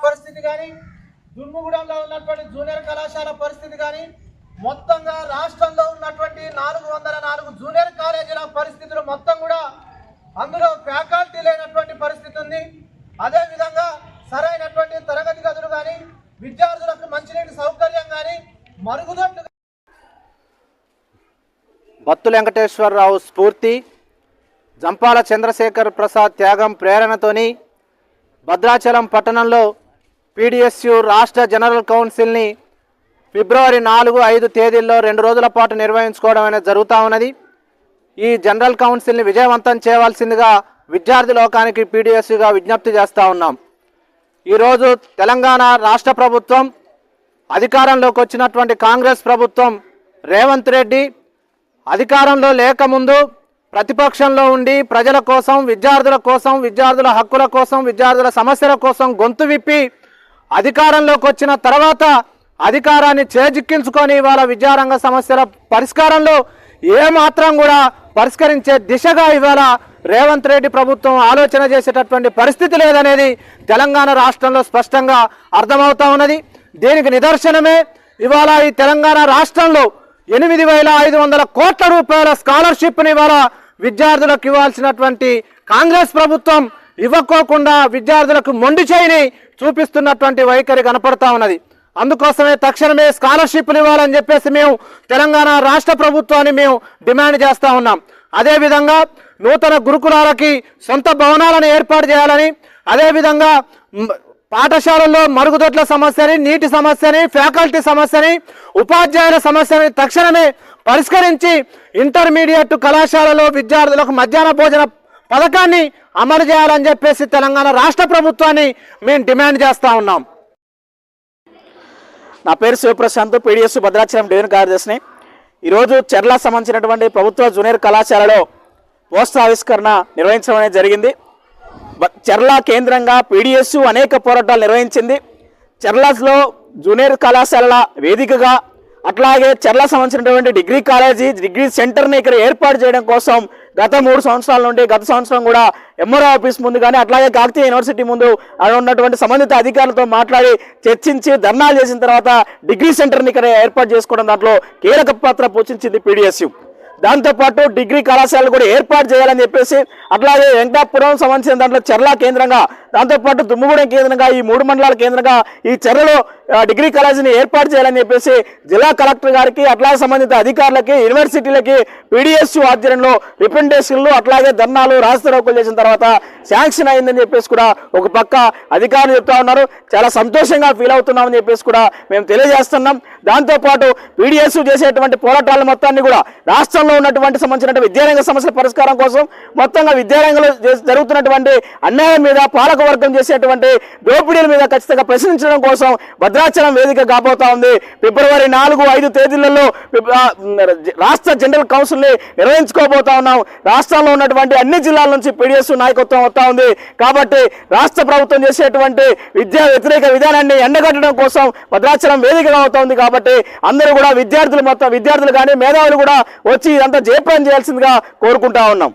పరిస్థితి కానీ దుర్ముగూడెంలో ఉన్నటువంటి జూనియర్ కళాశాల పరిస్థితి కానీ మొత్తంగా రాష్ట్రంలో ఉన్నటువంటి 404 జూనియర్ కాలేజీల పరిస్థితులు మొత్తం కూడా అందులో ఫ్యాకల్టీ లేనటువంటి పరిస్థితి ఉంది. అదేవిధంగా సరైనటువంటి తరగతి గదులు కానీ విద్యార్థులకు మంచినీటి సౌకర్యం కానీ మరుగుదొడ్లు. బత్తుల వెంకటేశ్వరరావు స్ఫూర్తి, జంపాల చంద్రశేఖర్ ప్రసాద్ త్యాగం ప్రేరణతోని భద్రాచలం పట్టణంలో పీడిఎస్యు రాష్ట్ర జనరల్ కౌన్సిల్ని ఫిబ్రవరి 4, 5 తేదీల్లో 2 రోజుల పాటు నిర్వహించుకోవడం అనేది జరుగుతూ ఉన్నది. ఈ జనరల్ కౌన్సిల్ని విజయవంతం చేయవలసిందిగా విద్యార్థి లోకానికి పీడిఎస్యుగా విజ్ఞప్తి చేస్తూ ఉన్నాం. ఈరోజు తెలంగాణ రాష్ట్ర ప్రభుత్వం అధికారంలోకి వచ్చినటువంటి కాంగ్రెస్ ప్రభుత్వం రేవంత్ రెడ్డి అధికారంలో లేకముందు ప్రతిపక్షంలో ఉండి ప్రజల కోసం, విద్యార్థుల కోసం, విద్యార్థుల హక్కుల కోసం, విద్యార్థుల సమస్యల కోసం గొంతు విప్పి అధికారంలోకి వచ్చిన తర్వాత అధికారాన్ని చేజిక్కించుకొని ఇవాళ విద్యారంగ సమస్యల పరిష్కారంలో ఏమాత్రం కూడా పరిష్కరించే దిశగా ఇవాళ రేవంత్ రెడ్డి ప్రభుత్వం ఆలోచన చేసేటటువంటి పరిస్థితి లేదనేది తెలంగాణ రాష్ట్రంలో స్పష్టంగా అర్థమవుతా ఉన్నది. దీనికి నిదర్శనమే ఇవాళ ఈ తెలంగాణ రాష్ట్రంలో 8,500 కోట్ల రూపాయల స్కాలర్షిప్ని ఇవాళ విద్యార్థులకు ఇవ్వాల్సినటువంటి కాంగ్రెస్ ప్రభుత్వం ఇవ్వకోకుండా విద్యార్థులకు మొండి చేయిని చూపిస్తున్నటువంటి వైఖరి కనపడతా ఉన్నది. అందుకోసమే తక్షణమే స్కాలర్షిప్లు ఇవ్వాలని చెప్పేసి మేము తెలంగాణ రాష్ట్ర ప్రభుత్వాన్ని మేము డిమాండ్ చేస్తూ ఉన్నాం. అదేవిధంగా నూతన గురుకులాలకి సొంత భవనాలను ఏర్పాటు చేయాలని, అదేవిధంగా పాఠశాలల్లో మరుగుదొడ్ల సమస్యని, నీటి సమస్యని, ఫ్యాకల్టీ సమస్యని, ఉపాధ్యాయుల సమస్యని తక్షణమే పరిష్కరించి ఇంటర్మీడియట్ కళాశాలలో విద్యార్థులకు మధ్యాహ్న భోజన పథకాన్ని అమలు చేయాలని చెప్పేసి తెలంగాణ రాష్ట్ర ప్రభుత్వాన్ని మేము డిమాండ్ చేస్తూ ఉన్నాం. నా పేరు శివప్రశాంత్, పీడిఎస్ భద్రాచలం డివిజన్ కార్యదర్శిని. ఈరోజు చెర్ల సంబంధించినటువంటి ప్రభుత్వ జూనియర్ కళాశాలలో పోస్టర్ ఆవిష్కరణ నిర్వహించడం అనేది జరిగింది. చెర్ల కేంద్రంగా పీడిఎస్ అనేక పోరాటాలు నిర్వహించింది. చెర్లలో జూనియర్ కళాశాలల వేదికగా అట్లాగే చెర్ల సంబంధించినటువంటి డిగ్రీ కాలేజీ, డిగ్రీ సెంటర్ని ఇక్కడ ఏర్పాటు చేయడం కోసం గత 3 సంవత్సరాల నుండి గత సంవత్సరం కూడా ఎంఆర్ఓ ఆఫీస్ ముందు కానీ అట్లాగే కాకతీయ యూనివర్సిటీ ముందు ఉన్నటువంటి సంబంధిత అధికారులతో మాట్లాడి చర్చించి ధర్నాలు చేసిన తర్వాత డిగ్రీ సెంటర్ని ఇక్కడ ఏర్పాటు చేసుకోవడం దాంట్లో కీలక పాత్ర పోషించింది పీడిఎస్యు. దాంతోపాటు డిగ్రీ కళాశాలలు కూడా ఏర్పాటు చేయాలని చెప్పేసి అట్లాగే వెంకటాపురం సంబంధించిన దాంట్లో చెర్ల కేంద్రంగా, దాంతోపాటు దుమ్ముగూడెం కేంద్రంగా, ఈ 3 మండలాల కేంద్రంగా ఈ చెర్లలో డిగ్రీ కాలేజీని ఏర్పాటు చేయాలని చెప్పేసి జిల్లా కలెక్టర్ గారికి అట్లాగే సంబంధిత అధికారులకి, యూనివర్సిటీలకి పీడిఎస్యు ఆధ్వర్యంలో రిప్రజెంటేషన్లు అట్లాగే ధర్నాలు, రాస్తారోకోలు చేసిన తర్వాత శాంక్షన్ అయిందని చెప్పేసి కూడా ఒక పక్క అధికారులు చెప్తా ఉన్నారు. చాలా సంతోషంగా ఫీల్ అవుతున్నామని చెప్పేసి కూడా మేము తెలియజేస్తున్నాం. దాంతోపాటు పీడిఎస్యు చేసేటువంటి పోరాటాల మొత్తాన్ని కూడా రాష్ట్రంలో ఉన్నటువంటి సంబంధించిన విద్యారంగ సమస్యల పరిష్కారం కోసం, మొత్తంగా విద్యారంగంలో జరుగుతున్నటువంటి అన్యాయం మీద, పాలకవర్గం చేసేటువంటి దోపిడీల మీద ఖచ్చితంగా ప్రశ్నించడం కోసం భద్రాచలం వేదిక కాబోతా ఉంది. ఫిబ్రవరి 4, 5 తేదీలలో రాష్ట్ర జనరల్ కౌన్సిల్ని నిర్వహించుకోబోతా ఉన్నాం. రాష్ట్రంలో ఉన్నటువంటి అన్ని జిల్లాల నుంచి పీడిఎస్ నాయకత్వం వస్తూ ఉంది. కాబట్టి రాష్ట్ర ప్రభుత్వం చేసేటువంటి విద్యా వ్యతిరేక విధానాన్ని ఎండగట్టడం కోసం భద్రాచలం వేదికగా అవుతుంది. కాబట్టి అందరూ కూడా విద్యార్థులు కానీ మేధావులు కూడా వచ్చి ఇదంతా జయప్రదం చేయాల్సిందిగా కోరుకుంటా ఉన్నాం.